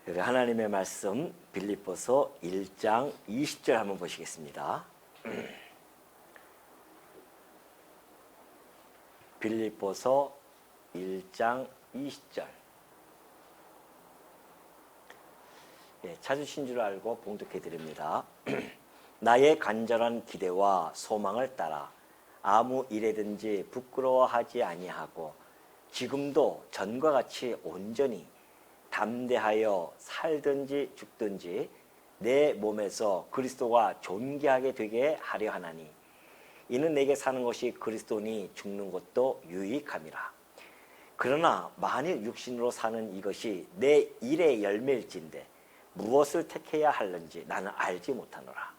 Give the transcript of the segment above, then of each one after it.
하나님의 말씀 빌립보서 1장 20절 한번 보시겠습니다. 빌립보서 1장 20절. 찾으신 줄 알고 봉독해 드립니다. 나의 간절한 기대와 소망을 따라 아무 일에든지 부끄러워하지 아니하고 지금도 전과 같이 온전히 담대하여 살든지 죽든지 내 몸에서 그리스도가 존귀하게 되게 하려 하나니 이는 내게 사는 것이 그리스도니 죽는 것도 유익함이라. 그러나 만일 육신으로 사는 이것이 내 일의 열매일진데 무엇을 택해야 할는지 나는 알지 못하노라.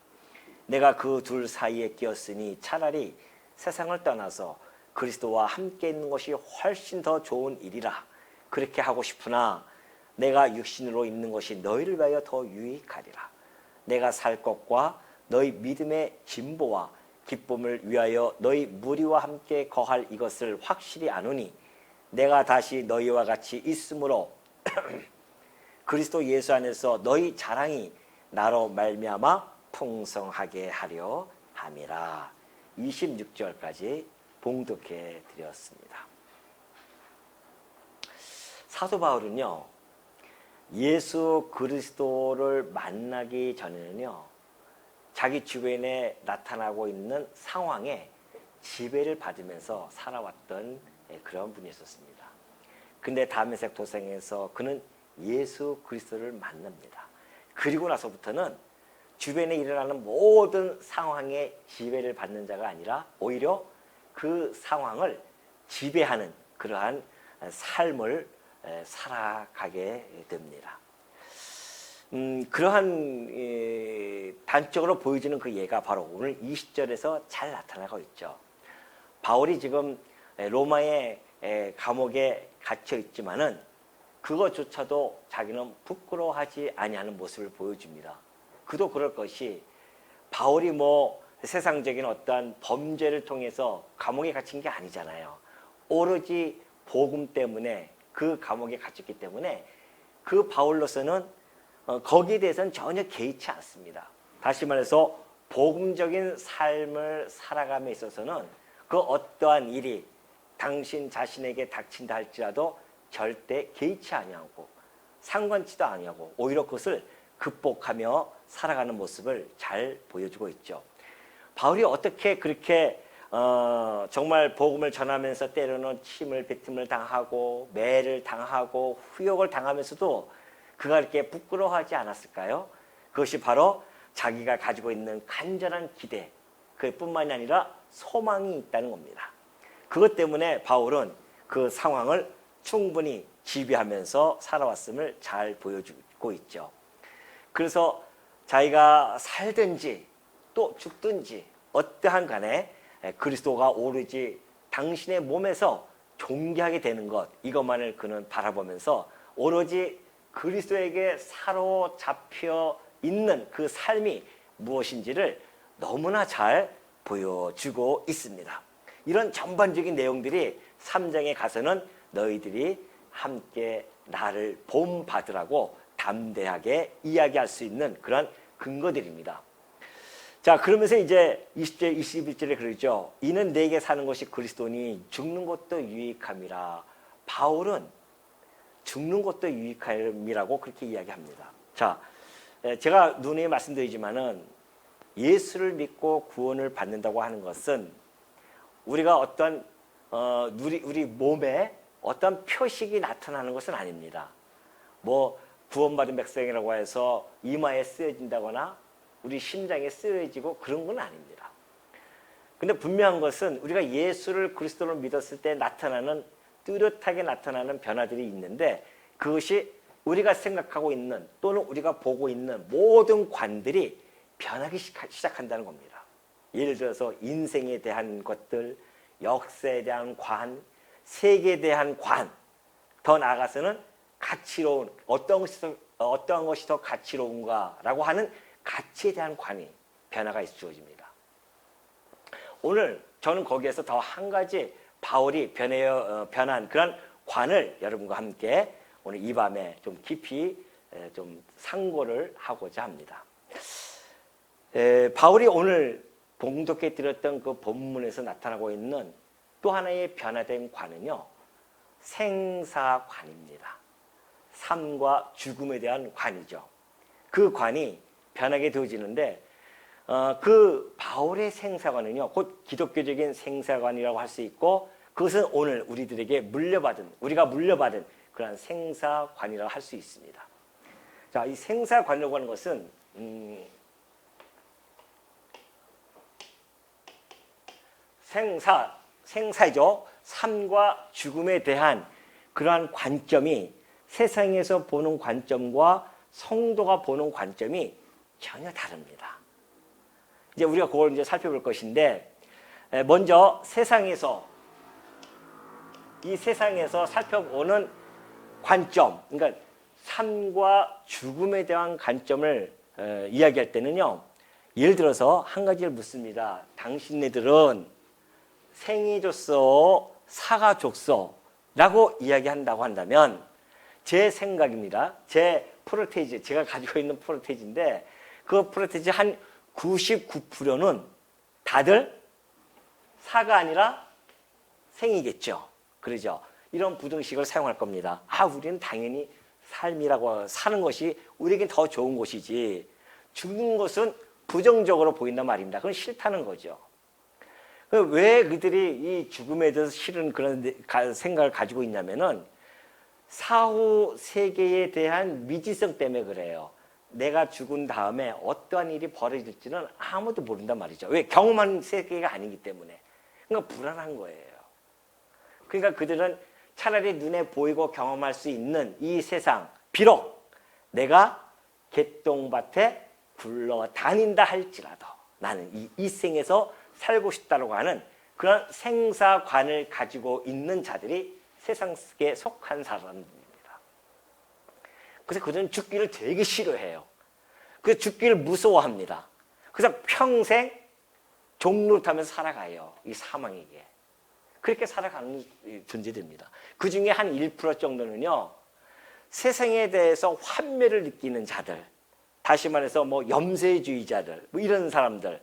내가 그 둘 사이에 끼었으니 차라리 세상을 떠나서 그리스도와 함께 있는 것이 훨씬 더 좋은 일이라 그렇게 하고 싶으나 내가 육신으로 있는 것이 너희를 위하여 더 유익하리라. 내가 살 것과 너희 믿음의 진보와 기쁨을 위하여 너희 무리와 함께 거할 이것을 확실히 아노니 내가 다시 너희와 같이 있으므로 그리스도 예수 안에서 너희 자랑이 나로 말미암아 풍성하게 하려 함이라. 26절까지 봉독해 드렸습니다. 사도 바울은요, 예수 그리스도를 만나기 전에는요, 자기 주변에 나타나고 있는 상황에 지배를 받으면서 살아왔던 그런 분이었습니다. 근데 다메섹 도상에서 그는 예수 그리스도를 만납니다. 그리고 나서부터는 주변에 일어나는 모든 상황에 지배를 받는 자가 아니라 오히려 그 상황을 지배하는 그러한 삶을 살아가게 됩니다. 그러한 단적으로 보여지는 그 예가 바로 오늘 20절에서 잘 나타나고 있죠. 바울이 지금 로마의 감옥에 갇혀 있지만은 그것조차도 자기는 부끄러워하지 아니하는 모습을 보여줍니다. 그도 그럴 것이 바울이 세상적인 어떠한 범죄를 통해서 감옥에 갇힌 게 아니잖아요. 오로지 복음 때문에 그 감옥에 갇혔기 때문에 그 바울로서는 거기에 대해서는 전혀 개의치 않습니다. 다시 말해서 복음적인 삶을 살아감에 있어서는 그 어떠한 일이 당신 자신에게 닥친다 할지라도 절대 개의치 아니하고 상관치도 아니하고 오히려 그것을 극복하며 살아가는 모습을 잘 보여주고 있죠. 바울이 어떻게 그렇게 정말 복음을 전하면서 때로는 침을 뱉음을 당하고 매를 당하고 후욕을 당하면서도 그가 이렇게 부끄러워하지 않았을까요? 그것이 바로 자기가 가지고 있는 간절한 기대, 그뿐만이 아니라 소망이 있다는 겁니다. 그것 때문에 바울은 그 상황을 충분히 지배하면서 살아왔음을 잘 보여주고 있죠. 그래서 자기가 살든지 또 죽든지 어떠한 간에 그리스도가 오로지 당신의 몸에서 존귀하게 되는 것, 이것만을 그는 바라보면서 오로지 그리스도에게 사로잡혀 있는 그 삶이 무엇인지를 너무나 잘 보여주고 있습니다. 이런 전반적인 내용들이 3장에 가서는 너희들이 함께 나를 본받으라고 담대하게 이야기할 수 있는 그런 근거들입니다. 자, 그러면서 이제 20절, 21절에 그러죠. 이는 내게 사는 것이 그리스도니 죽는 것도 유익함이라. 바울은 죽는 것도 유익함이라고 그렇게 이야기합니다. 자, 제가 누누이 말씀드리지만은 예수를 믿고 구원을 받는다고 하는 것은 우리가 어떤 우리 몸에 어떤 표식이 나타나는 것은 아닙니다. 구원받은 백성이라고 해서 이마에 쓰여진다거나 우리 심장에 쓰여지고 그런 건 아닙니다. 근데 분명한 것은 우리가 예수를 그리스도로 믿었을 때 나타나는 뚜렷하게 나타나는 변화들이 있는데 그것이 우리가 생각하고 있는 또는 우리가 보고 있는 모든 관들이 변하기 시작한다는 겁니다. 예를 들어서 인생에 대한 것들, 역사에 대한 관, 세계에 대한 관, 더 나아가서는 가치로운 어떠한 것이 더 가치로운가라고 하는 가치에 대한 관이 변화가 있어집니다. 오늘 저는 거기에서 더 한 가지 바울이 변한 그런 관을 여러분과 함께 오늘 이 밤에 좀 깊이 좀 상고를 하고자 합니다. 바울이 오늘 봉독해 드렸던 그 본문에서 나타나고 있는 또 하나의 변화된 관은요, 생사관입니다. 삶과 죽음에 대한 관이죠. 그 관이 변하게 되어지는데 그 바울의 생사관은요, 곧 기독교적인 생사관이라고 할 수 있고, 그것은 오늘 우리가 물려받은 그러한 생사관이라고 할 수 있습니다. 자, 이 생사관이라고 하는 것은 생사이죠. 삶과 죽음에 대한 그러한 관점이 세상에서 보는 관점과 성도가 보는 관점이 전혀 다릅니다. 이제 우리가 그걸 이제 살펴볼 것인데, 먼저 이 세상에서 살펴보는 관점, 그러니까 삶과 죽음에 대한 관점을 이야기할 때는요, 예를 들어서 한 가지를 묻습니다. 당신네들은 생이 줬어, 사가 줬어 라고 이야기한다고 한다면, 제 생각입니다. 제 프로테이지, 제가 가지고 있는 프로테이지인데, 그 프로테이지 한 99%는 다들 사가 아니라 생이겠죠. 그러죠. 이런 부등식을 사용할 겁니다. 우리는 당연히 삶이라고 사는 것이 우리에겐 더 좋은 것이지, 죽는 것은 부정적으로 보인단 말입니다. 그건 싫다는 거죠. 왜 그들이 이 죽음에 대해서 싫은 그런 생각을 가지고 있냐면은, 사후 세계에 대한 미지성 때문에 그래요. 내가 죽은 다음에 어떠한 일이 벌어질지는 아무도 모른단 말이죠. 왜? 경험한 세계가 아니기 때문에. 그러니까 불안한 거예요. 그러니까 그들은 차라리 눈에 보이고 경험할 수 있는 이 세상, 비록 내가 개똥밭에 굴러다닌다 할지라도 나는 이 생에서 살고 싶다고 하는 그런 생사관을 가지고 있는 자들이 세상 속에 속한 사람입니다. 그래서 그들은 죽기를 되게 싫어해요. 그래서 죽기를 무서워합니다. 그래서 평생 종노릇하면서 살아가요. 이 사망에게. 그렇게 살아가는 존재들입니다. 그 중에 한 1% 정도는요, 세상에 대해서 환멸을 느끼는 자들, 다시 말해서 염세주의자들, 이런 사람들.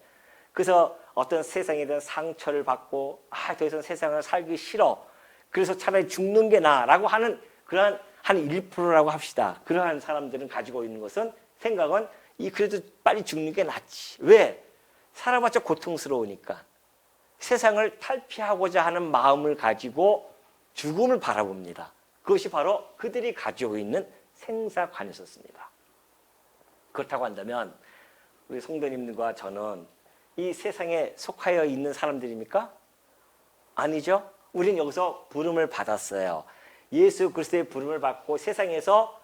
그래서 어떤 세상에 대한 상처를 받고, 더 이상 세상을 살기 싫어, 그래서 차라리 죽는 게 나아라고 하는 그러한 한 1%라고 합시다. 그러한 사람들은 가지고 있는 것은, 생각은 그래도 빨리 죽는 게 낫지. 왜? 살아봤자 고통스러우니까. 세상을 탈피하고자 하는 마음을 가지고 죽음을 바라봅니다. 그것이 바로 그들이 가지고 있는 생사관이었습니다. 그렇다고 한다면 우리 성도님들과 저는 이 세상에 속하여 있는 사람들입니까? 아니죠. 우리는 여기서 부름을 받았어요. 예수 그리스도의 부름을 받고 세상에서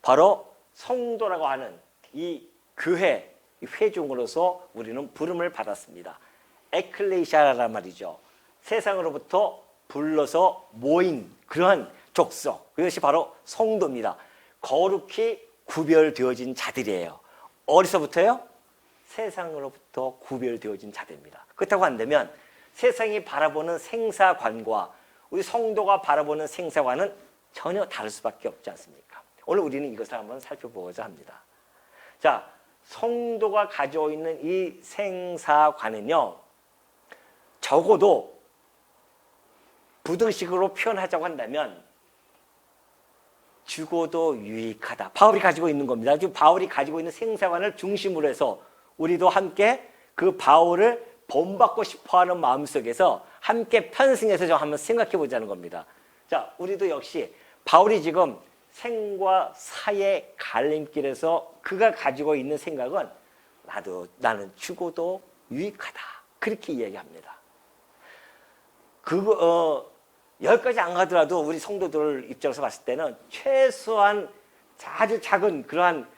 바로 성도라고 하는 이 교회, 이 회중으로서 우리는 부름을 받았습니다. 에클레시아란 말이죠. 세상으로부터 불러서 모인 그러한 족속, 그것이 바로 성도입니다. 거룩히 구별되어진 자들이에요. 어디서부터요? 세상으로부터 구별되어진 자들입니다. 그렇다고 한다면 세상이 바라보는 생사관과 우리 성도가 바라보는 생사관은 전혀 다를 수밖에 없지 않습니까? 오늘 우리는 이것을 한번 살펴보고자 합니다. 자, 성도가 가지고 있는 이 생사관은요, 적어도 부등식으로 표현하자고 한다면 죽어도 유익하다. 바울이 가지고 있는 겁니다. 지금 바울이 가지고 있는 생사관을 중심으로 해서 우리도 함께 그 바울을 본받고 싶어하는 마음속에서 함께 편승해서 좀 한번 생각해 보자는 겁니다. 자, 우리도 역시 바울이 지금 생과 사의 갈림길에서 그가 가지고 있는 생각은 나는 죽어도 유익하다. 그렇게 이야기합니다. 여기까지 안 가더라도 우리 성도들 입장에서 봤을 때는 최소한 아주 작은 그러한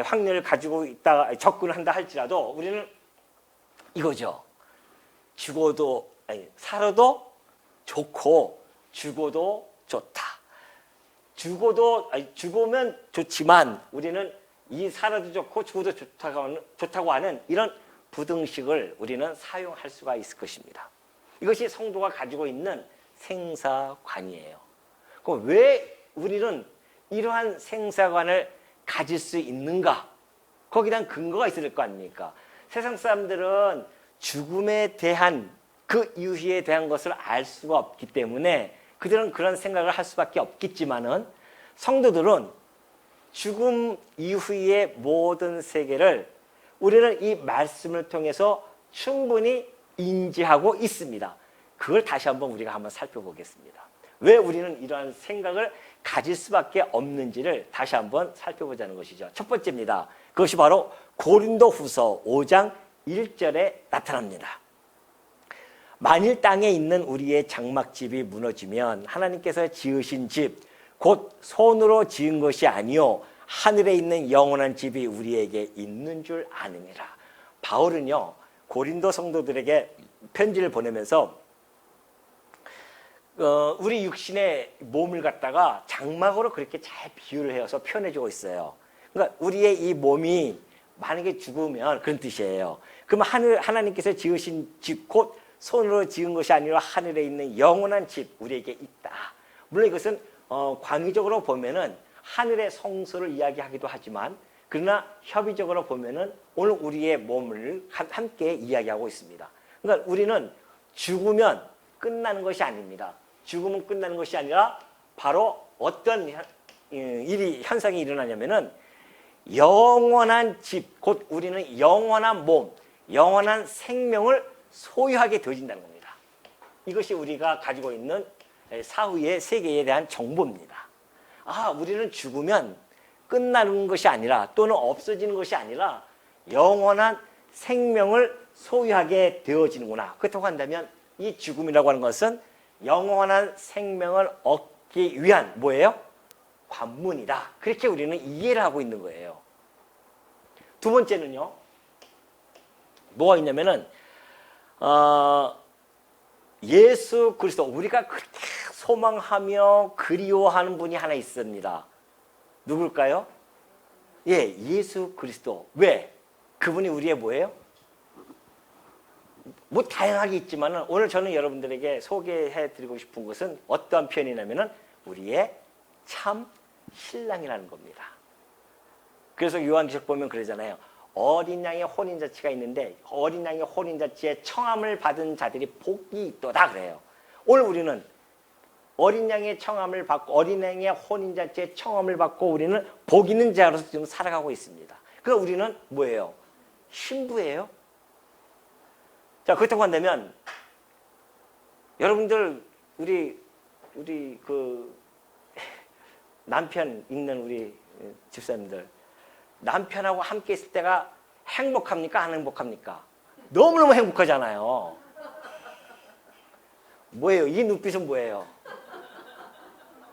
확률을 가지고 있다, 접근한다 할지라도 우리는 이거죠. 살아도 좋고 죽어도 좋다. 죽으면 좋지만 우리는 이 살아도 좋고 죽어도 좋다고 하는 이런 부등식을 우리는 사용할 수가 있을 것입니다. 이것이 성도가 가지고 있는 생사관이에요. 그럼 왜 우리는 이러한 생사관을 가질 수 있는가? 거기에 대한 근거가 있어야 될 거 아닙니까? 세상 사람들은 죽음에 대한 그 이유에 대한 것을 알 수가 없기 때문에 그들은 그런 생각을 할 수밖에 없겠지만은 성도들은 죽음 이후의 모든 세계를 우리는 이 말씀을 통해서 충분히 인지하고 있습니다. 그걸 다시 한번 우리가 한번 살펴보겠습니다. 왜 우리는 이러한 생각을 가질 수밖에 없는지를 다시 한번 살펴보자는 것이죠. 첫 번째입니다. 그것이 바로 고린도후서 5장 1절에 나타납니다. 만일 땅에 있는 우리의 장막집이 무너지면 하나님께서 지으신 집, 곧 손으로 지은 것이 아니요 하늘에 있는 영원한 집이 우리에게 있는 줄 아느니라. 바울은요 고린도 성도들에게 편지를 보내면서 우리 육신의 몸을 갖다가 장막으로 그렇게 잘 비유를 해서 표현해주고 있어요. 그러니까 우리의 이 몸이 만약에 죽으면 그런 뜻이에요. 그러면 하나님께서 지으신 집, 곧 손으로 지은 것이 아니라 하늘에 있는 영원한 집 우리에게 있다. 물론 이것은 광의적으로 보면은 하늘의 성소를 이야기하기도 하지만 그러나 협의적으로 보면은 오늘 우리의 몸을 함께 이야기하고 있습니다. 그러니까 우리는 죽으면 끝나는 것이 아닙니다. 죽으면 끝나는 것이 아니라 바로 어떤 현상이 일어나냐면은 영원한 집, 곧 우리는 영원한 몸, 영원한 생명을 소유하게 되어진다는 겁니다. 이것이 우리가 가지고 있는 사후의 세계에 대한 정보입니다. 우리는 죽으면 끝나는 것이 아니라 또는 없어지는 것이 아니라 영원한 생명을 소유하게 되어지는구나. 그렇다고 한다면 이 죽음이라고 하는 것은 영원한 생명을 얻기 위한 뭐예요? 관문이다. 그렇게 우리는 이해를 하고 있는 거예요. 두 번째는요. 뭐가 있냐면은 예수 그리스도 우리가 그렇게 소망하며 그리워하는 분이 하나 있습니다. 누굴까요? 예, 예수 그리스도. 왜? 그분이 우리의 뭐예요? 뭐 다양하게 있지만 오늘 저는 여러분들에게 소개해드리고 싶은 것은 어떠한 표현이냐면은 우리의 참 신랑이라는 겁니다. 그래서 요한계시록 보면 그러잖아요. 어린 양의 혼인잔치가 있는데 어린 양의 혼인잔치에 청함을 받은 자들이 복이 있도다 그래요. 오늘 우리는 어린 양의 청함을 받고 어린 양의 혼인잔치에 청함을 받고 우리는 복 있는 자로서 지금 살아가고 있습니다. 그러니까 우리는 뭐예요? 신부예요. 자, 그렇다고 한다면 여러분들 우리 그 남편 있는 우리 집사님들 남편하고 함께 있을 때가 행복합니까? 안 행복합니까? 너무너무 행복하잖아요. 뭐예요? 이 눈빛은 뭐예요?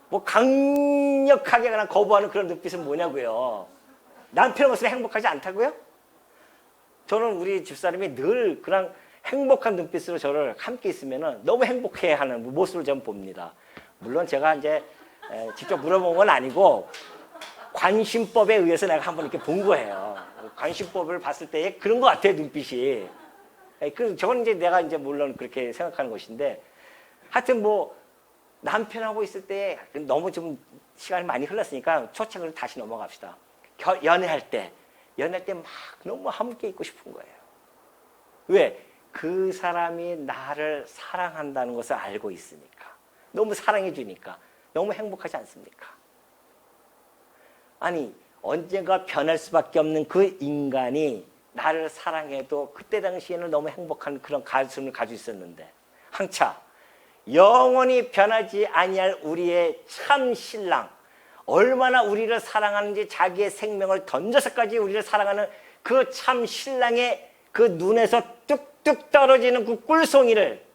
뭐 강력하게 그냥 거부하는 그런 눈빛은 뭐냐고요? 남편 모습에 행복하지 않다고요? 저는 우리 집사람이 늘 그냥 행복한 눈빛으로 저를 함께 있으면 너무 행복해하는 모습을 좀 봅니다. 물론 제가 이제 직접 물어본 건 아니고 관심법에 의해서 내가 한번 이렇게 본 거예요. 관심법을 봤을 때 그런 것 같아요, 눈빛이. 저건 이제 내가 이제 물론 그렇게 생각하는 것인데 하여튼 뭐 남편하고 있을 때 너무 좀 시간이 많이 흘렀으니까 초창으로 다시 넘어갑시다. 연애할 때 막 너무 함께 있고 싶은 거예요. 왜? 그 사람이 나를 사랑한다는 것을 알고 있으니까. 너무 사랑해 주니까. 너무 행복하지 않습니까? 아니 언젠가 변할 수밖에 없는 그 인간이 나를 사랑해도 그때 당시에는 너무 행복한 그런 가슴을 가지고 있었는데 항차 영원히 변하지 아니할 우리의 참 신랑 얼마나 우리를 사랑하는지 자기의 생명을 던져서까지 우리를 사랑하는 그 참 신랑의 그 눈에서 뚝뚝 떨어지는 그 꿀송이를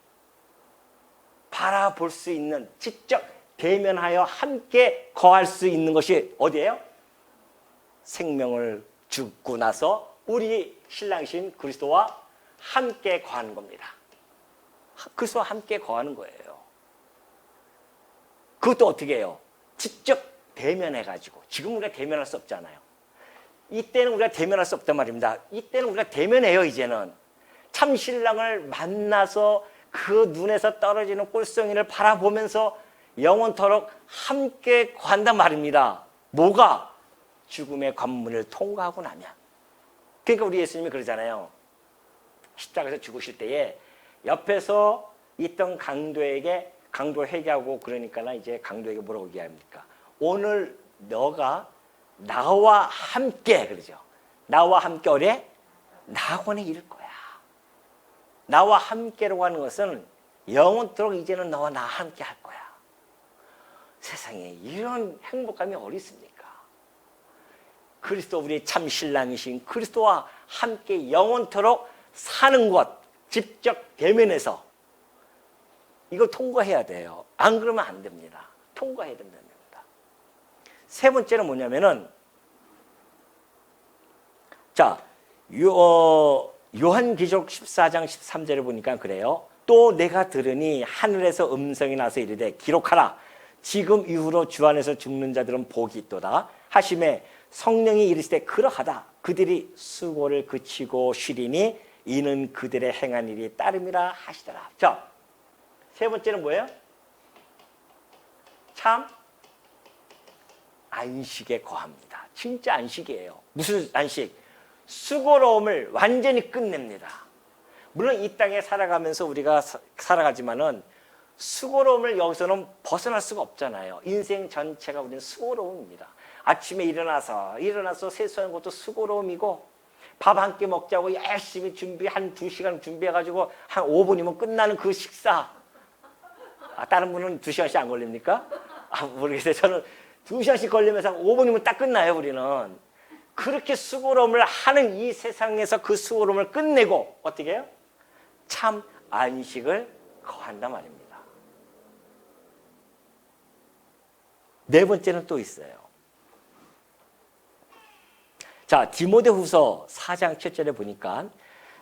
바라볼 수 있는 직접 대면하여 함께 거할 수 있는 것이 어디예요? 생명을 죽고 나서 우리 신랑이신 그리스도와 함께 거하는 겁니다. 그리스도와 함께 거하는 거예요. 그것도 어떻게 해요? 직접 대면해가지고. 지금 우리가 대면할 수 없잖아요. 이때는 우리가 대면할 수 없단 말입니다. 이때는 우리가 대면해요. 이제는 참 신랑을 만나서 그 눈에서 떨어지는 꿀송이를 바라보면서 영원토록 함께 거한단 말입니다. 뭐가? 죽음의 관문을 통과하고 나면. 그러니까 우리 예수님이 그러잖아요. 십자가에서 죽으실 때에 옆에서 있던 강도에게, 강도 회개하고 그러니까 이제 강도에게 뭐라고 얘기합니까? 오늘 너가 나와 함께, 그러죠. 나와 함께 어뢰 낙원에 이를 거야. 나와 함께라고 하는 것은 영원토록 이제는 너와 나 함께 할 거야. 세상에 이런 행복감이 어디 있습니까? 그리스도 우리의 참 신랑이신 그리스도와 함께 영원토록 사는 것, 직접 대면해서 이걸 통과해야 돼요. 안 그러면 안 됩니다. 통과해야 된다는 겁니다. 세 번째는 뭐냐면은, 자, 요한계시록 14장 13절을 보니까 그래요. 또 내가 들으니 하늘에서 음성이 나서 이르되 기록하라. 지금 이후로 주 안에서 죽는 자들은 복이 있도다 하심에 성령이 이르시되 그러하다. 그들이 수고를 그치고 쉬리니 이는 그들의 행한 일이 따름이라 하시더라. 자, 세 번째는 뭐예요? 참 안식에 거합니다. 진짜 안식이에요. 무슨 안식? 수고로움을 완전히 끝냅니다. 물론 이 땅에 살아가면서 우리가 살아가지만은 수고로움을 여기서는 벗어날 수가 없잖아요. 인생 전체가 우리는 수고로움입니다. 아침에 일어나서 세수하는 것도 수고로움이고, 밥 한 끼 먹자고 열심히 한 2시간 준비해가지고 한 5분이면 끝나는 그 식사. 다른 분은 2시간씩 안 걸립니까? 모르겠어요. 저는 2시간씩 걸리면서 한 5분이면 딱 끝나요, 우리는. 그렇게 수고로움을 하는 이 세상에서 그 수고로움을 끝내고 어떻게 해요? 참 안식을 거한단 말입니다. 네 번째는 또 있어요. 자, 디모데후서 4장 7절에 보니까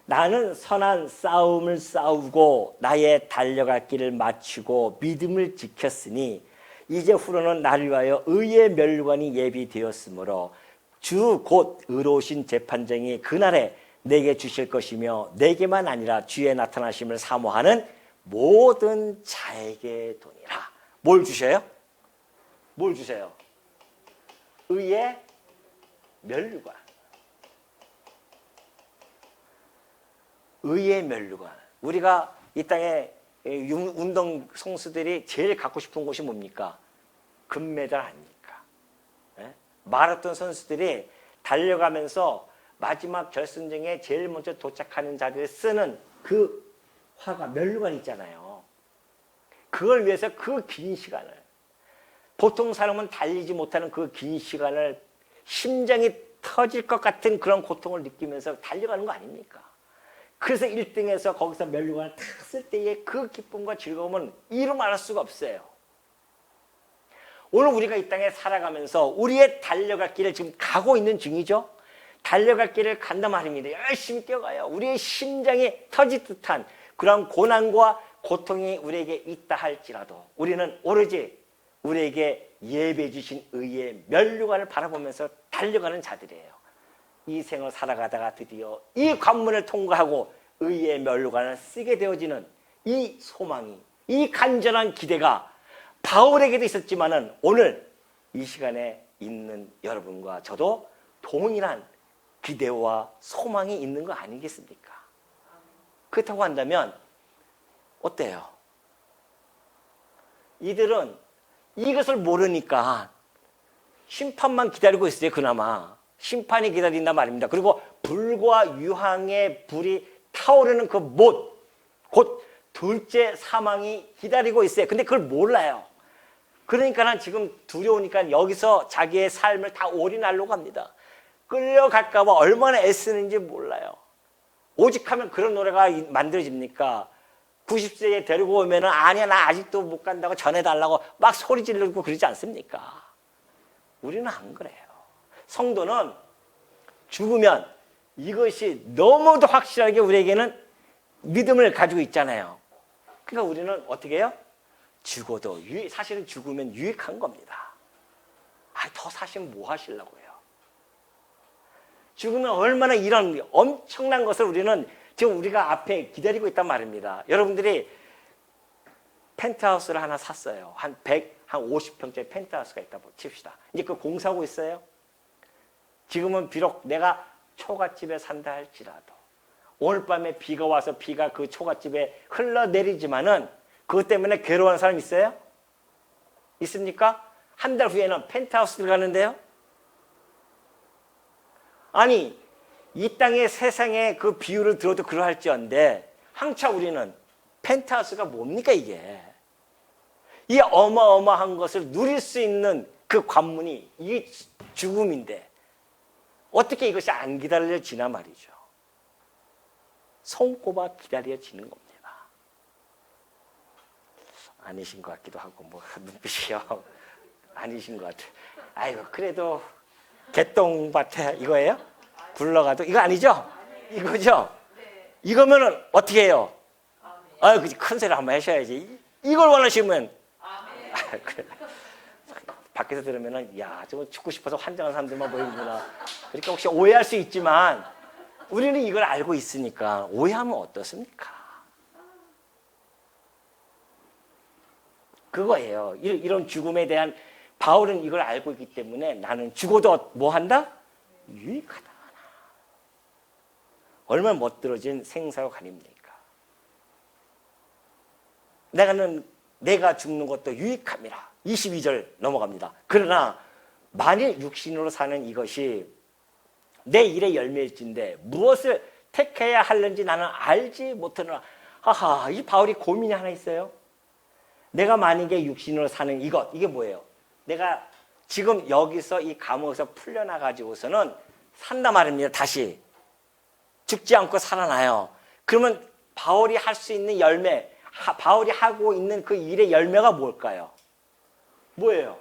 나는 선한 싸움을 싸우고 나의 달려갈 길을 마치고 믿음을 지켰으니 이제 후로는 나를 위하여 의의 면류관이 예비되었으므로 주 곧 의로우신 재판장이 그날에 내게 주실 것이며 내게만 아니라 주의 나타나심을 사모하는 모든 자에게 도니라. 뭘 주셔요? 뭘 주세요? 의의 면류관. 의의 면류관. 우리가 이 땅에 운동 선수들이 제일 갖고 싶은 곳이 뭡니까? 금메달 아닙니까? 네? 마라톤 선수들이 달려가면서 마지막 결승전에 제일 먼저 도착하는 자들이 쓰는 그 화가 면류관 있잖아요. 그걸 위해서 그 긴 시간을, 보통 사람은 달리지 못하는 그 긴 시간을 심장이 터질 것 같은 그런 고통을 느끼면서 달려가는 거 아닙니까? 그래서 1등에서 거기서 면류관을 탁 쓸 때의 그 기쁨과 즐거움은 이루 말할 수가 없어요. 오늘 우리가 이 땅에 살아가면서 우리의 달려갈 길을 지금 가고 있는 중이죠. 달려갈 길을 간다 말입니다. 열심히 뛰어가요. 우리의 심장이 터질 듯한 그런 고난과 고통이 우리에게 있다 할지라도 우리는 오로지 우리에게 예배해 주신 의의 면류관을 바라보면서 달려가는 자들이에요. 이 생을 살아가다가 드디어 이 관문을 통과하고 의의 면류관을 쓰게 되어지는 이 소망이, 이 간절한 기대가 바울에게도 있었지만은 오늘 이 시간에 있는 여러분과 저도 동일한 기대와 소망이 있는 거 아니겠습니까? 그렇다고 한다면 어때요? 이들은 이것을 모르니까 심판만 기다리고 있어요. 그나마 심판이 기다린단 말입니다. 그리고 불과 유황의 불이 타오르는 그 못, 곧 둘째 사망이 기다리고 있어요. 근데 그걸 몰라요. 그러니까 지금 두려우니까 여기서 자기의 삶을 다 올인하려고 합니다. 끌려갈까 봐 얼마나 애쓰는지 몰라요. 오직 하면 그런 노래가 만들어집니까? 90세에 데리고 오면은 아니야 나 아직도 못 간다고 전해달라고 막 소리 지르고 그러지 않습니까? 우리는 안 그래요. 성도는 죽으면 이것이 너무도 확실하게 우리에게는 믿음을 가지고 있잖아요. 그러니까 우리는 어떻게 해요? 죽어도 사실은 죽으면 유익한 겁니다. 더 사시면 뭐 하시려고요? 죽으면 얼마나 이런 엄청난 것을 우리는 지금 우리가 앞에 기다리고 있단 말입니다. 여러분들이 펜트하우스를 하나 샀어요. 한 한 50평짜리 펜트하우스가 있다고 칩시다. 이제 그 공사하고 있어요. 지금은 비록 내가 초가집에 산다 할지라도 오늘 밤에 비가 와서 비가 그 초가집에 흘러내리지만은 그것 때문에 괴로워하는 사람 있어요? 있습니까? 한 달 후에는 펜트하우스 들어가는데요. 아니 이 땅의 세상의 그 비유를 들어도 그러할지언데 항차 우리는 펜트하우스가 뭡니까 이게? 이 어마어마한 것을 누릴 수 있는 그 관문이 이 죽음인데 어떻게 이것이 안 기다려지나 말이죠. 손꼽아 기다려지는 겁니다. 아니신 것 같기도 하고 뭐 눈빛이요. 아니신 것 같아요. 아이고 그래도 개똥밭에 이거예요? 굴러가도 이거 아니죠? 이거죠? 이거면은 어떻게 해요? 아, 큰 소리 한번 하셔야지. 이걸 원하시면 그래. 밖에서 들으면은 야, 저거 죽고 싶어서 환장한 사람들만 보이는구나. 그러니까 혹시 오해할 수 있지만 우리는 이걸 알고 있으니까 오해하면 어떻습니까? 그거예요. 이런 죽음에 대한 바울은 이걸 알고 있기 때문에 나는 죽어도 뭐 한다? 유익하다. 얼마나 멋들어진 생사가 아닙니까? 내가 죽는 것도 유익함이라. 22절 넘어갑니다. 그러나 만일 육신으로 사는 이것이 내 일의 열매일진데 무엇을 택해야 하는지 나는 알지 못하노라. 하하, 이 바울이 고민이 하나 있어요. 내가 만약에 육신으로 사는 이것, 이게 뭐예요? 내가 지금 여기서 이 감옥에서 풀려나가지고서는 산다 말입니다. 다시 죽지 않고 살아나요. 그러면 바울이 할 수 있는 열매, 바울이 하고 있는 그 일의 열매가 뭘까요? 뭐예요?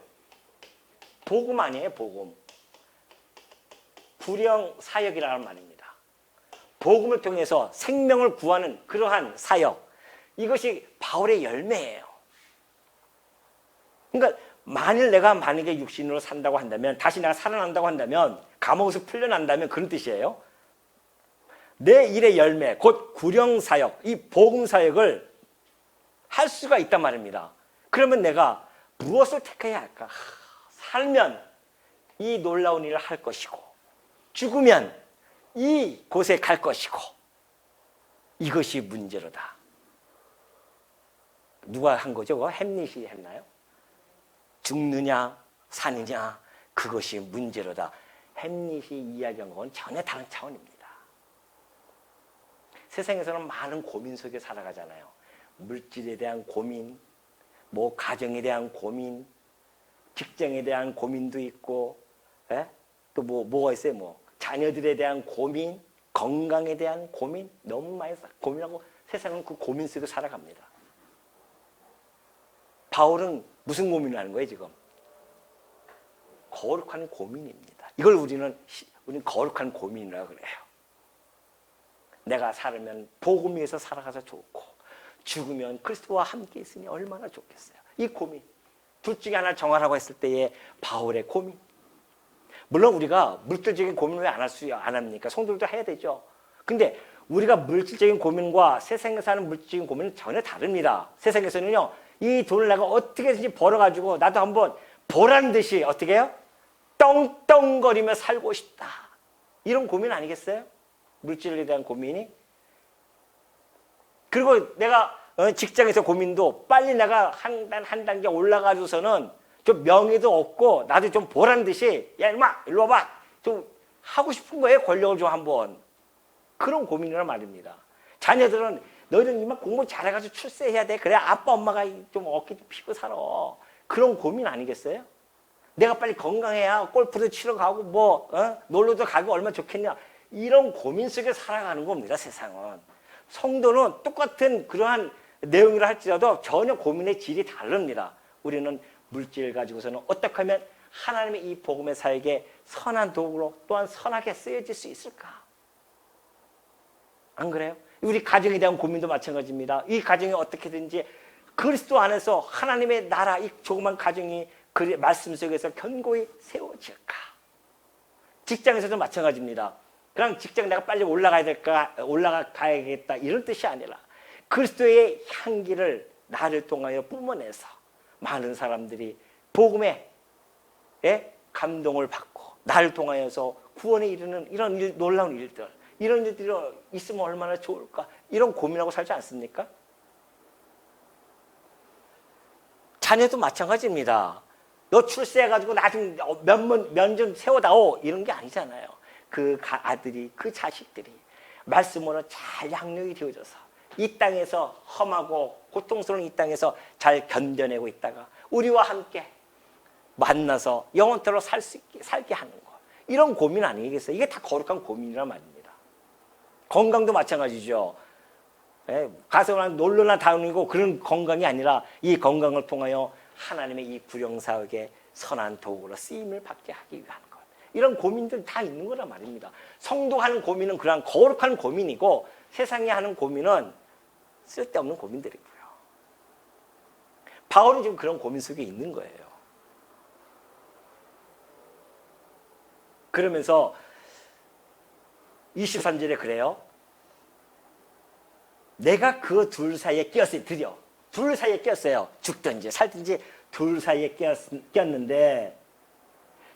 복음 아니에요, 복음. 구령 사역이라는 말입니다. 복음을 통해서 생명을 구하는 그러한 사역. 이것이 바울의 열매예요. 그러니까 만일 내가 만약에 육신으로 산다고 한다면, 다시 내가 살아난다고 한다면, 감옥에서 풀려난다면 그런 뜻이에요. 내 일의 열매, 곧 구령 사역, 이 복음 사역을 할 수가 있단 말입니다. 그러면 내가 무엇을 택해야 할까? 살면 이 놀라운 일을 할 것이고 죽으면 이 곳에 갈 것이고 이것이 문제로다. 누가 한 거죠? 그거 햄릿이 했나요? 죽느냐 사느냐 그것이 문제로다. 햄릿이 이야기한 건 전혀 다른 차원입니다. 세상에서는 많은 고민 속에 살아가잖아요. 물질에 대한 고민, 뭐 가정에 대한 고민, 직장에 대한 고민도 있고, 또 뭐가 있어요? 뭐 자녀들에 대한 고민, 건강에 대한 고민, 너무 많이 고민하고 세상은 그 고민 속에 살아갑니다. 바울은 무슨 고민을 하는 거예요 지금? 거룩한 고민입니다. 이걸 우리는 거룩한 고민이라고 그래요. 내가 살면 복음 위에서 살아가서 좋고 죽으면 그리스도와 함께 있으니 얼마나 좋겠어요. 이 고민. 둘 중에 하나 정하라고 했을 때의 바울의 고민. 물론 우리가 물질적인 고민을 왜 안 합니까? 성도들도 해야 되죠. 근데 우리가 물질적인 고민과 세상에서 사는 물질적인 고민은 전혀 다릅니다. 세상에서는요, 이 돈을 내가 어떻게든지 벌어가지고 나도 한번 보란 듯이 어떻게 해요? 떵떵거리며 살고 싶다. 이런 고민 아니겠어요? 물질에 대한 고민이. 그리고 내가 직장에서 고민도 빨리 내가 한 단계 올라가줘서는 좀 명예도 없고 나도 좀 보란 듯이 야 이놈아 일로 와봐 좀 하고 싶은 거예요. 권력을 좀 한번. 그런 고민이란 말입니다. 자녀들은 너희는 이만 공부 잘해가지고 출세해야 돼. 그래야 아빠 엄마가 좀 어깨 피고 살아. 그런 고민 아니겠어요? 내가 빨리 건강해야 골프도 치러 가고 뭐 놀러도 가고 얼마나 좋겠냐. 이런 고민 속에 살아가는 겁니다. 세상은. 성도는 똑같은 그러한 내용이라 할지라도 전혀 고민의 질이 다릅니다. 우리는 물질 가지고서는 어떻게 하면 하나님의 이 복음의 사역에 선한 도구로 또한 선하게 쓰여질 수 있을까? 안 그래요? 우리 가정에 대한 고민도 마찬가지입니다. 이 가정이 어떻게든지 그리스도 안에서 하나님의 나라, 이 조그만 가정이 그 말씀 속에서 견고히 세워질까? 직장에서도 마찬가지입니다. 그냥 직장 내가 빨리 올라가야겠다 이런 뜻이 아니라 그리스도의 향기를 나를 통하여 뿜어내서 많은 사람들이 복음에 감동을 받고 나를 통하여서 구원에 이르는 이런 놀라운 일들, 이런 일들이 있으면 얼마나 좋을까, 이런 고민하고 살지 않습니까? 자녀도 마찬가지입니다. 너 출세해가지고 나중 면 좀 세워다오, 이런 게 아니잖아요. 그 아들이, 그 자식들이 말씀으로 잘 양육이 되어져서 이 땅에서 험하고 고통스러운 이 땅에서 잘 견뎌내고 있다가 우리와 함께 만나서 영원토록 살게 하는 것, 이런 고민 아니겠어요? 이게 다 거룩한 고민이란 말입니다. 건강도 마찬가지죠. 가서 놀러나 다니고 그런 건강이 아니라 이 건강을 통하여 하나님의 이 구령사역에 선한 도구로 쓰임을 받게 하기 위한 것, 이런 고민들 다 있는 거란 말입니다. 성도가 하는 고민은 그러한 거룩한 고민이고, 세상에 하는 고민은 쓸데없는 고민들이고요. 바울은 지금 그런 고민 속에 있는 거예요. 그러면서 23절에 그래요. 내가 그 둘 사이에 끼었어요. 드디어 둘 사이에 끼었어요. 죽든지 살든지 둘 사이에 끼었는데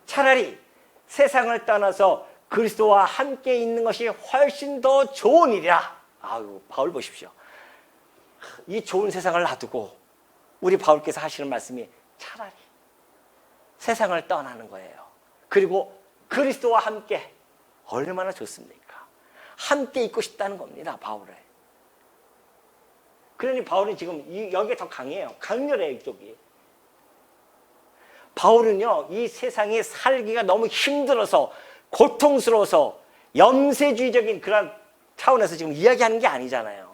차라리 세상을 떠나서 그리스도와 함께 있는 것이 훨씬 더 좋은 일이라. 아유, 바울 보십시오. 이 좋은 세상을 놔두고 우리 바울께서 하시는 말씀이 차라리 세상을 떠나는 거예요. 그리고 그리스도와 함께, 얼마나 좋습니까? 함께 있고 싶다는 겁니다, 바울은. 그러니 바울은 지금 여기에 더 강해요. 강렬해요, 이쪽이. 바울은요, 이 세상에 살기가 너무 힘들어서, 고통스러워서, 염세주의적인 그런 차원에서 지금 이야기하는 게 아니잖아요.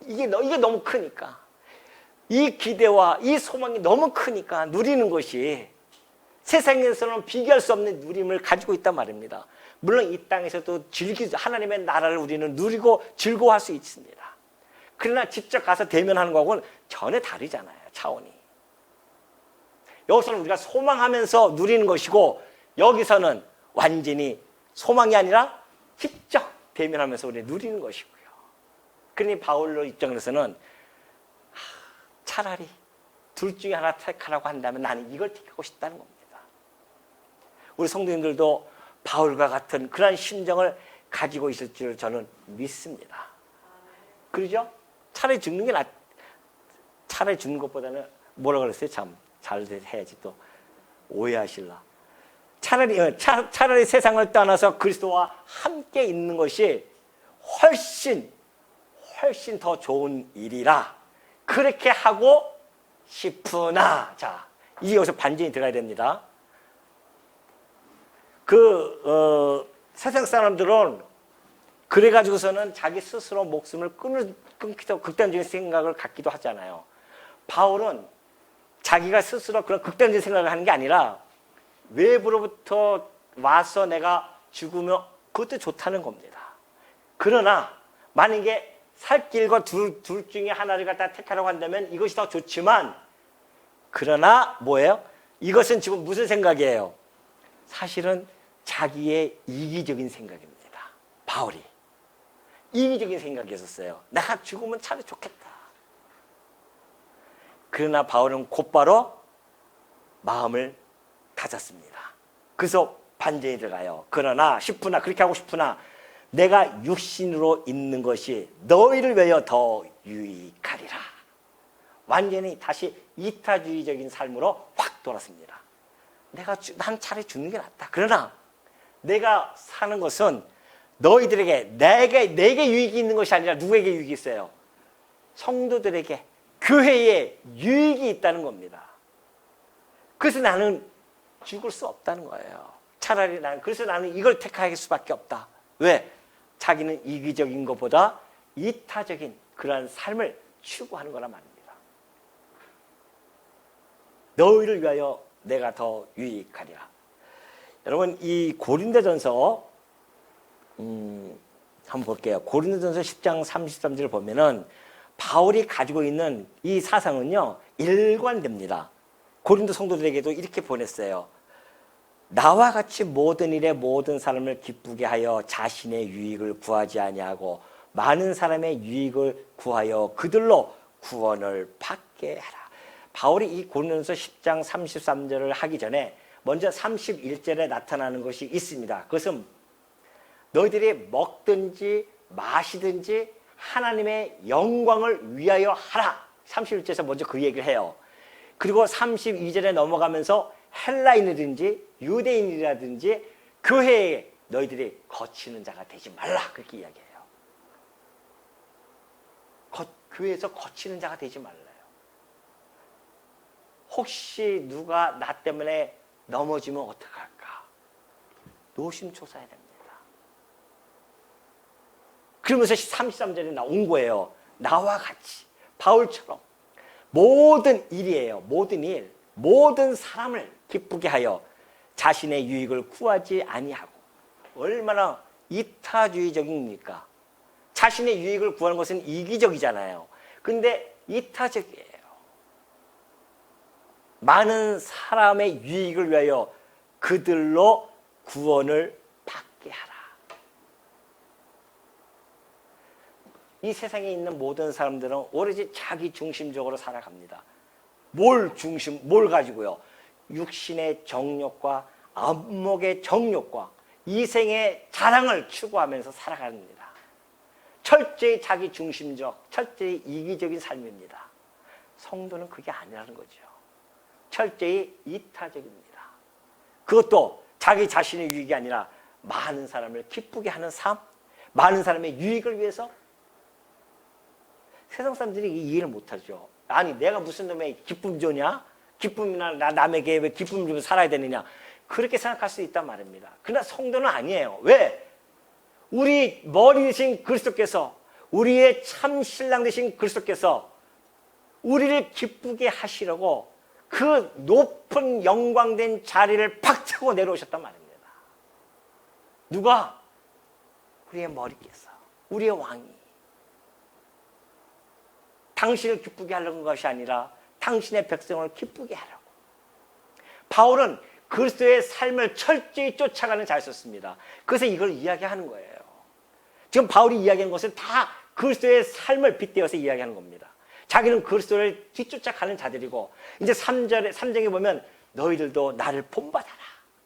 이게 너무 크니까. 이 기대와 이 소망이 너무 크니까 누리는 것이 세상에서는 비교할 수 없는 누림을 가지고 있단 말입니다. 물론 이 땅에서도 하나님의 나라를 우리는 누리고 즐거워할 수 있습니다. 그러나 직접 가서 대면하는 거하고는 전혀 다르잖아요, 차원이. 여기서는 우리가 소망하면서 누리는 것이고, 여기서는 완전히 소망이 아니라 직접 대면하면서 우리 누리는 것이고요. 그러니 바울로 입장에서는 차라리 둘 중에 하나 택하라고 한다면 나는 이걸 택하고 싶다는 겁니다. 우리 성도님들도 바울과 같은 그런 심정을 가지고 있을 줄 저는 믿습니다. 그러죠? 차라리 죽는 게 차라리 죽는 것보다는 뭐라 그랬어요? 참 잘 해야지 또 오해하실라. 차라리 세상을 떠나서 그리스도와 함께 있는 것이 훨씬 더 좋은 일이라 그렇게 하고 싶으나. 자, 이게 여기서 반전이 들어가야 됩니다. 세상 사람들은 그래가지고서는 자기 스스로 목숨을 끊기도 극단적인 생각을 갖기도 하잖아요. 바울은 자기가 스스로 그런 극단적인 생각을 하는 게 아니라 외부로부터 와서 내가 죽으면 그것도 좋다는 겁니다. 그러나 만약에 살 길과 둘 중에 하나를 갖다 택하라고 한다면 이것이 더 좋지만, 그러나 뭐예요? 이것은 지금 무슨 생각이에요? 사실은 자기의 이기적인 생각입니다. 바울이 이기적인 생각이었어요. 내가 죽으면 차라리 좋겠다. 그러나 바울은 곧바로 마음을 다졌습니다. 그래서 반전이 들어가요. 그러나 싶으나, 그렇게 하고 싶으나 내가 육신으로 있는 것이 너희를 위하여 더 유익하리라. 완전히 다시 이타주의적인 삶으로 확 돌았습니다. 난 차라리 죽는 게 낫다. 그러나 내가 사는 것은 너희들에게, 내게 유익이 있는 것이 아니라 누구에게 유익이 있어요? 성도들에게, 교회에 유익이 있다는 겁니다. 그래서 나는 죽을 수 없다는 거예요. 그래서 나는 이걸 택할 수밖에 없다. 왜? 자기는 이기적인 것보다 이타적인 그러한 삶을 추구하는 거란 말입니다. 너희를 위하여 내가 더 유익하리라. 여러분, 이 고린도전서 한번 볼게요. 고린도전서 10장 33절을 보면은 바울이 가지고 있는 이 사상은요, 일관됩니다. 고린도 성도들에게도 이렇게 보냈어요. 나와 같이 모든 일에 모든 사람을 기쁘게 하여 자신의 유익을 구하지 아니하고 많은 사람의 유익을 구하여 그들로 구원을 받게 하라. 바울이 이 고린도전서 10장 33절을 하기 전에 먼저 31절에 나타나는 것이 있습니다. 그것은 너희들이 먹든지 마시든지 하나님의 영광을 위하여 하라. 31절에서 먼저 그 얘기를 해요. 그리고 32절에 넘어가면서 헬라인이든지 유대인이라든지 교회에 너희들이 거치는 자가 되지 말라. 그렇게 이야기해요. 교회에서 거치는 자가 되지 말라요. 혹시 누가 나 때문에 넘어지면 어떡할까? 노심초사해야 됩니다. 그러면서 33절에 나온 거예요. 나와 같이 바울처럼 모든 일이에요. 모든 일, 모든 사람을 기쁘게 하여 자신의 유익을 구하지 아니하고. 얼마나 이타주의적입니까? 자신의 유익을 구하는 것은 이기적이잖아요. 근데 이타적이에요. 많은 사람의 유익을 위하여 그들로 구원을 받게 하라. 이 세상에 있는 모든 사람들은 오로지 자기 중심적으로 살아갑니다. 뭘 가지고요? 육신의 정욕과 안목의 정욕과 이생의 자랑을 추구하면서 살아갑니다. 철저히 자기 중심적, 철저히 이기적인 삶입니다. 성도는 그게 아니라는 거죠. 철저히 이타적입니다. 그것도 자기 자신의 유익이 아니라 많은 사람을 기쁘게 하는 삶, 많은 사람의 유익을 위해서. 세상 사람들이 이해를 못하죠. 아니 내가 무슨 놈의 기쁨 주냐? 기쁨이나 남에게 왜 기쁨을 주고 살아야 되느냐? 그렇게 생각할 수 있단 말입니다. 그러나 성도는 아니에요. 왜? 우리 머리 되신 그리스도께서, 우리의 참 신랑 되신 그리스도께서 우리를 기쁘게 하시려고 그 높은 영광된 자리를 박차고 내려오셨단 말입니다. 누가? 우리의 머리께서, 우리의 왕이. 당신을 기쁘게 하려는 것이 아니라 당신의 백성을 기쁘게 하라고. 바울은 그리스도의 삶을 철저히 쫓아가는 자였었습니다. 그래서 이걸 이야기하는 거예요. 지금 바울이 이야기한 것은 다 그리스도의 삶을 빗대어서 이야기하는 겁니다. 자기는 그리스도를 뒤쫓아가는 자들이고, 이제 3장에 보면 너희들도 나를 본받아라.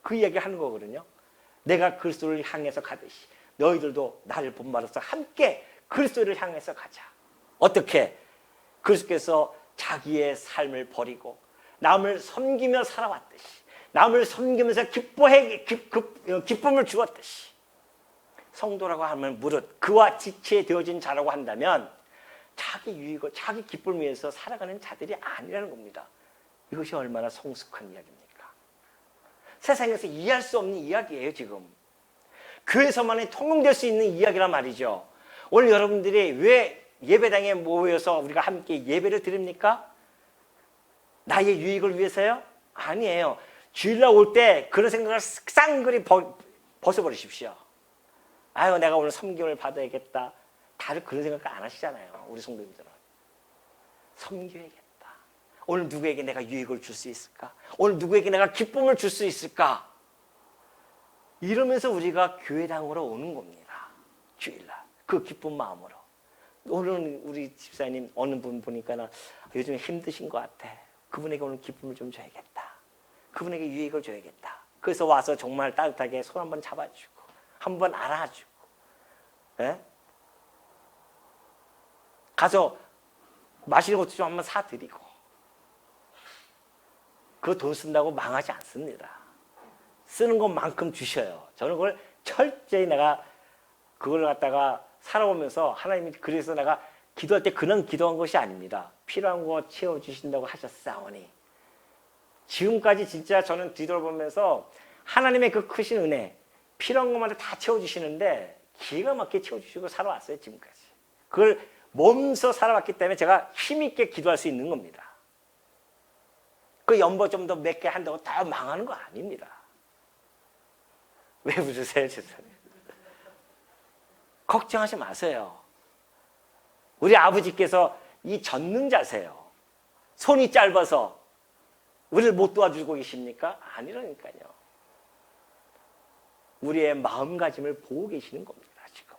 그 이야기를 하는 거거든요. 내가 그리스도를 향해서 가듯이 너희들도 나를 본받아서 함께 그리스도를 향해서 가자. 어떻게? 그리스도께서 자기의 삶을 버리고 남을 섬기며 살아왔듯이, 남을 섬기면서 기쁨을 주었듯이, 성도라고 하면 무릇 그와 지체에 되어진 자라고 한다면 자기 유익을, 자기 기쁨을 위해서 살아가는 자들이 아니라는 겁니다. 이것이 얼마나 성숙한 이야기입니까? 세상에서 이해할 수 없는 이야기예요. 지금 교회에서만이 통용될 수 있는 이야기란 말이죠. 오늘 여러분들이 왜 예배당에 모여서 우리가 함께 예배를 드립니까? 나의 유익을 위해서요? 아니에요. 주일날 올 때 그런 생각을 쌍그리 벗어버리십시오. 아유, 내가 오늘 섬김을 받아야겠다. 다들 그런 생각 안 하시잖아요. 우리 성도님들은. 섬겨야겠다. 오늘 누구에게 내가 유익을 줄 수 있을까? 오늘 누구에게 내가 기쁨을 줄 수 있을까? 이러면서 우리가 교회당으로 오는 겁니다. 주일날. 그 기쁜 마음으로. 오늘은 우리 집사님 어느 분 보니까 요즘 힘드신 것 같아. 그분에게 오늘 기쁨을 좀 줘야겠다. 그분에게 유익을 줘야겠다. 그래서 와서 정말 따뜻하게 손 한번 잡아주고 한번 안아주고, 예? 가서 마시는 것도 좀 한번 사드리고. 그 돈 쓴다고 망하지 않습니다. 쓰는 것만큼 주셔요. 저는 그걸 철저히 내가 그걸 갖다가 살아오면서 하나님이, 그래서 내가 기도할 때 그냥 기도한 것이 아닙니다. 필요한 거 채워주신다고 하셨사오니. 지금까지 진짜 저는 뒤돌아보면서 하나님의 그 크신 은혜, 필요한 것마다 다 채워주시는데 기가 막히게 채워주시고 살아왔어요. 지금까지. 그걸 몸소 살아왔기 때문에 제가 힘있게 기도할 수 있는 겁니다. 그 연보 좀 더 몇 개 한다고 다 망하는 거 아닙니다. 왜 웃으세요, 죄송해요. 걱정하지 마세요. 우리 아버지께서 이 전능자세요. 손이 짧아서 우리를 못 도와주고 계십니까? 아니라니까요. 우리의 마음가짐을 보고 계시는 겁니다, 지금.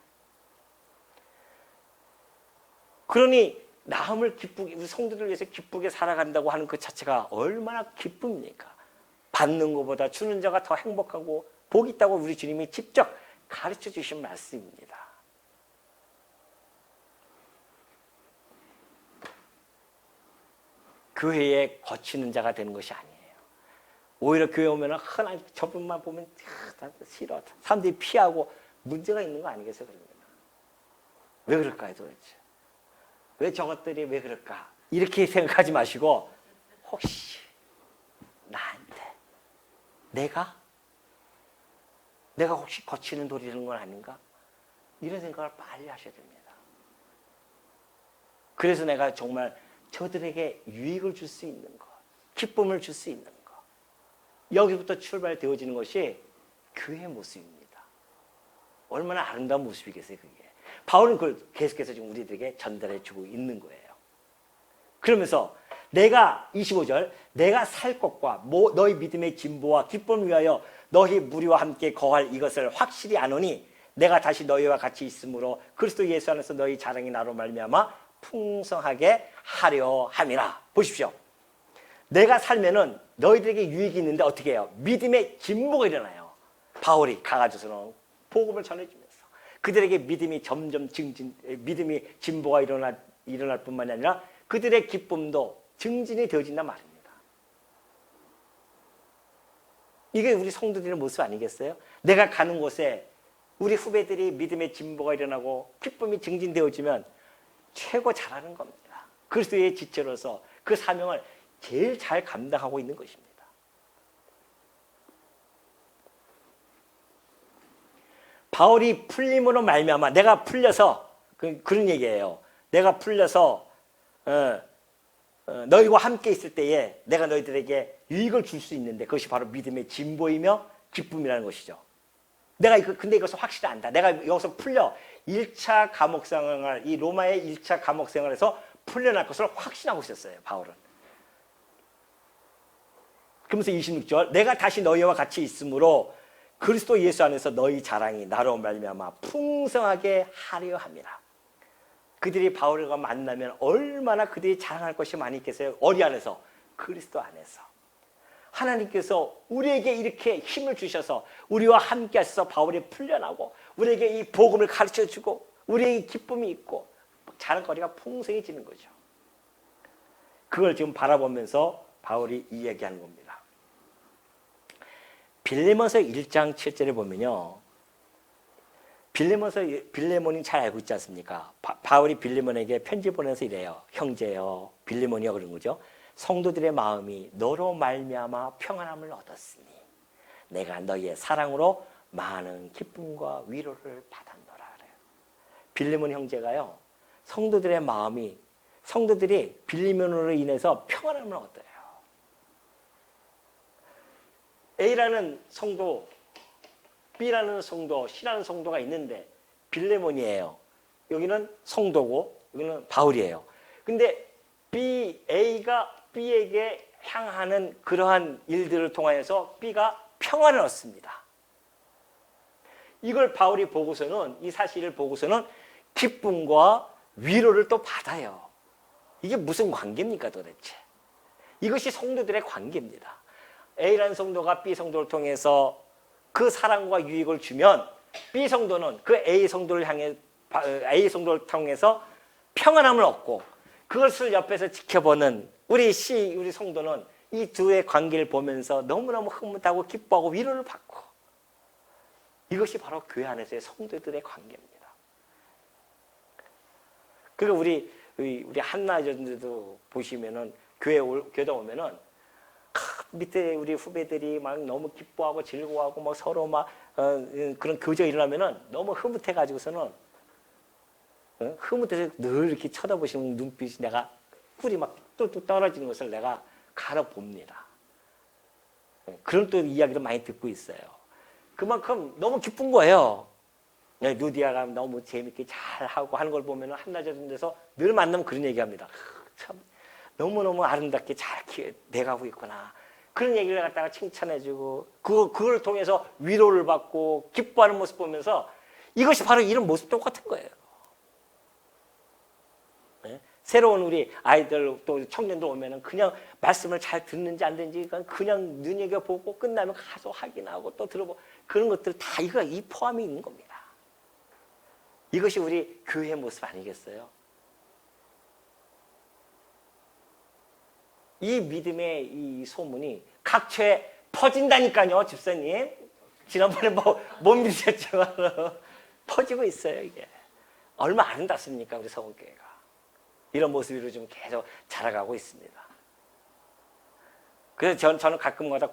그러니 남을 기쁘게, 우리 성도들을 위해서 기쁘게 살아간다고 하는 그 자체가 얼마나 기쁨입니까? 받는 것보다 주는 자가 더 행복하고 복이 있다고 우리 주님이 직접 가르쳐 주신 말씀입니다. 교회에 거치는 자가 되는 것이 아니에요. 오히려 교회 오면 흔한 저분만 보면 다 싫어. 사람들이 피하고 문제가 있는 거 아니겠어요? 그러면 왜 그럴까요 도대체? 왜 저것들이 왜 그럴까? 이렇게 생각하지 마시고 혹시 나한테 내가 혹시 거치는 돌이 되는 건 아닌가? 이런 생각을 빨리 하셔야 됩니다. 그래서 내가 정말 저들에게 유익을 줄 수 있는 것, 기쁨을 줄 수 있는 것, 여기부터 출발되어지는 것이 교회의 모습입니다. 얼마나 아름다운 모습이겠어요, 그게. 바울은 그걸 계속해서 지금 우리들에게 전달해 주고 있는 거예요. 그러면서 내가 25절 내가 살 것과 너희 믿음의 진보와 기쁨을 위하여 너희 무리와 함께 거할 이것을 확실히 아노니 내가 다시 너희와 같이 있으므로 그리스도 예수 안에서 너희 자랑이 나로 말미암아 풍성하게 하려 함이라. 보십시오. 내가 살면은 너희들에게 유익이 있는데 어떻게 해요? 믿음의 진보가 일어나요. 바울이 가가지고서는 복음을 전해주면서 그들에게 믿음이 점점 믿음이 진보가 일어날 뿐만이 아니라 그들의 기쁨도 증진이 되어진단 말입니다. 이게 우리 성도들의 모습 아니겠어요? 내가 가는 곳에 우리 후배들이 믿음의 진보가 일어나고 기쁨이 증진되어지면 최고 잘하는 겁니다. 그리스도의 지체로서 그 사명을 제일 잘 감당하고 있는 것입니다. 바울이 풀림으로 말미암아 내가 풀려서 그런 얘기예요. 내가 풀려서 너희와 함께 있을 때에 내가 너희들에게 유익을 줄 수 있는데 그것이 바로 믿음의 진보이며 기쁨이라는 것이죠. 근데 이것을 확실히 안다. 내가 여기서 풀려 1차 감옥 생활, 이 로마의 1차 감옥 생활에서 풀려날 것을 확신하고 있었어요, 바울은. 그러면서 26절 내가 다시 너희와 같이 있으므로 그리스도 예수 안에서 너희 자랑이 나로 말미암아 풍성하게 하려 함이라. 그들이 바울과 만나면 얼마나 그들이 자랑할 것이 많이 있겠어요? 어디 안에서? 그리스도 안에서. 하나님께서 우리에게 이렇게 힘을 주셔서 우리와 함께 하셔서 바울이 풀려나고 우리에게 이 복음을 가르쳐주고 우리에게 기쁨이 있고 자랑거리가 풍성해지는 거죠. 그걸 지금 바라보면서 바울이 이야기하는 겁니다. 빌레몬서 1장 7절에 보면요. 빌레몬이 잘 알고 있지 않습니까? 바울이 빌레몬에게 편지 보내서 이래요. 형제여, 빌레몬이여 그런 거죠. 성도들의 마음이 너로 말미암아 평안함을 얻었으니 내가 너희의 사랑으로 많은 기쁨과 위로를 받았노라 그래요. 빌레몬 형제가요. 성도들이 빌레몬으로 인해서 평안함을 얻어요. A라는 성도, B라는 성도, C라는 성도가 있는데 빌레몬이에요. 여기는 성도고 여기는 바울이에요. 근데 A가 B에게 향하는 그러한 일들을 통하여서 B가 평안을 얻습니다. 이걸 바울이 보고서는 이 사실을 보고서는 기쁨과 위로를 또 받아요. 이게 무슨 관계입니까 도대체? 이것이 성도들의 관계입니다. A라는 성도가 B 성도를 통해서 그 사랑과 유익을 주면 B 성도는 그 A 성도를 통해서 평안함을 얻고 그것을 옆에서 지켜보는 우리 성도는 이 두의 관계를 보면서 너무너무 흐뭇하고 기뻐하고 위로를 받고 이것이 바로 교회 안에서의 성도들의 관계입니다. 그리고 우리 한나전도 보시면은 교회 오면은 밑에 우리 후배들이 막 너무 기뻐하고 즐거워하고 막 서로 막 그런 교제가 일어나면은 너무 흐뭇해가지고서는 흐뭇해서 늘 이렇게 쳐다보시는 눈빛이 내가 꿀이 막 뚝뚝 떨어지는 것을 내가 갈아봅니다. 그런 또 이야기도 많이 듣고 있어요. 그만큼 너무 기쁜 거예요. 루디아가 너무 재밌게 잘하고 하는 걸 보면 한나절 데서 늘 만나면 그런 얘기합니다. 참 너무너무 아름답게 잘 돼가고 있구나. 그런 얘기를 갖다가 칭찬해주고 그걸 통해서 위로를 받고 기뻐하는 모습 보면서 이것이 바로 이런 모습 똑같은 거예요. 새로운 우리 아이들 또 청년들 오면은 그냥 말씀을 잘 듣는지 안 듣는지 그냥 눈여겨보고 끝나면 가서 확인하고 또 들어보고 그런 것들 다 이거 이 포함이 있는 겁니다. 이것이 우리 교회의 모습 아니겠어요? 이 믿음의 이 소문이 각처에 퍼진다니까요, 집사님. 지난번에 못 믿으셨지만 퍼지고 있어요, 이게. 얼마 아름답습니까, 우리 서원교회가. 이런 모습으로 좀 계속 자라가고 있습니다. 그래서 저는 가끔마다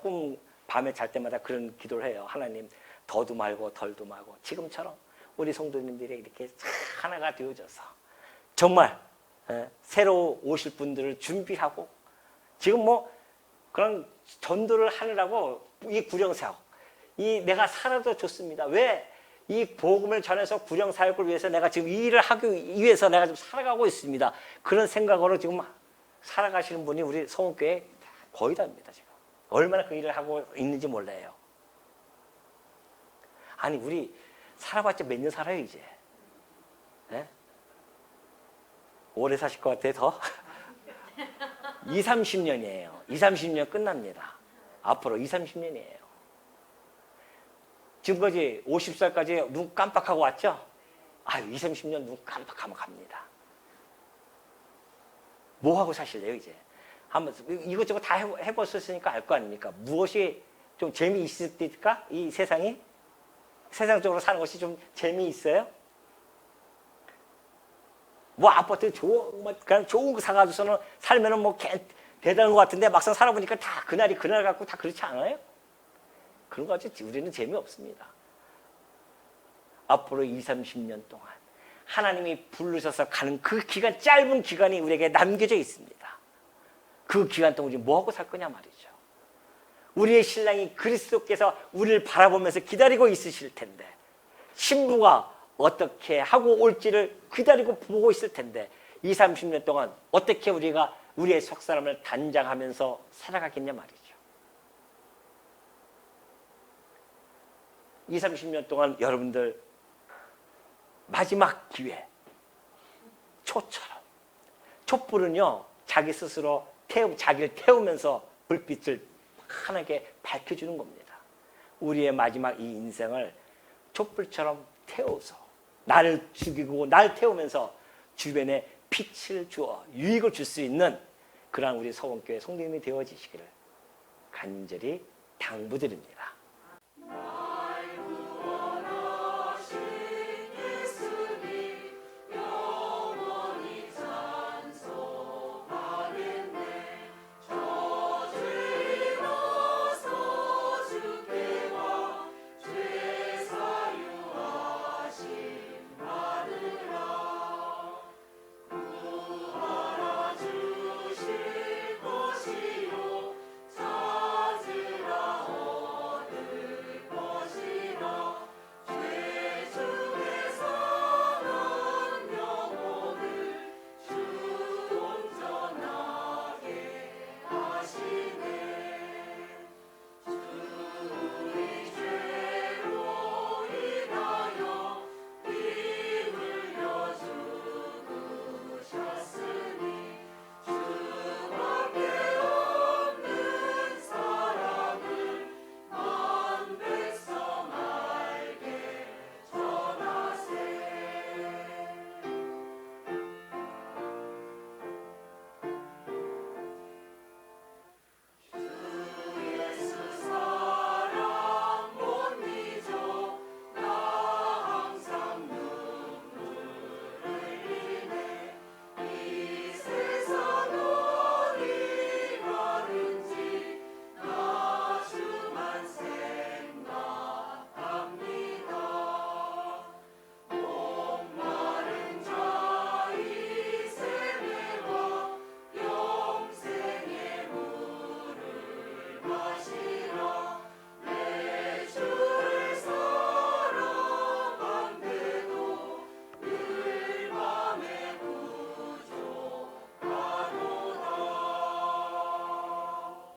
밤에 잘 때마다 그런 기도를 해요. 하나님, 더도 말고 덜도 말고 지금처럼 우리 성도님들이 이렇게 하나가 되어져서 정말 새로 오실 분들을 준비하고 지금 그런 전도를 하느라고 이 구령사역, 이 내가 살아도 좋습니다. 왜? 이 복음을 전해서 구령사역을 위해서 내가 지금 이 일을 하기 위해서 내가 지금 살아가고 있습니다. 그런 생각으로 지금 살아가시는 분이 우리 서원교회 거의 다입니다. 지금 얼마나 그 일을 하고 있는지 몰라요. 아니 우리 살아봤자 몇 년 살아요 이제? 네? 오래 사실 것 같아요 더? 20, 30년이에요. 20, 30년 끝납니다. 앞으로 20, 30년이에요. 지금까지 50살까지 눈 깜빡하고 왔죠? 아유, 20, 30년 눈 깜빡하면 갑니다. 뭐 하고 사실래요, 이제? 한번 이것저것 다 해보셨으니까 알 거 아닙니까? 무엇이 좀 재미있을까? 이 세상이? 세상적으로 사는 것이 좀 재미있어요? 아파트 그냥 좋은 거 사가지고서는 살면은 대단한 것 같은데 막상 살아보니까 다 그날이 그날 같고 다 그렇지 않아요? 그런 거 같이 우리는 재미없습니다. 앞으로 20, 30년 동안 하나님이 부르셔서 가는 그 기간, 짧은 기간이 우리에게 남겨져 있습니다. 그 기간 동안 우리 뭐하고 살 거냐 말이죠. 우리의 신랑이 그리스도께서 우리를 바라보면서 기다리고 있으실 텐데 신부가 어떻게 하고 올지를 기다리고 보고 있을 텐데 20, 30년 동안 어떻게 우리가 우리의 속사람을 단장하면서 살아가겠냐 말이죠. 20, 30년 동안 여러분들 마지막 기회 초처럼 촛불은요 자기 스스로 자기를 태우면서 불빛을 환하게 밝혀주는 겁니다. 우리의 마지막 이 인생을 촛불처럼 태워서 나를 죽이고 날 태우면서 주변에 빛을 주어 유익을 줄 수 있는 그러한 우리 서원교회 성도님이 되어지시기를 간절히 당부드립니다.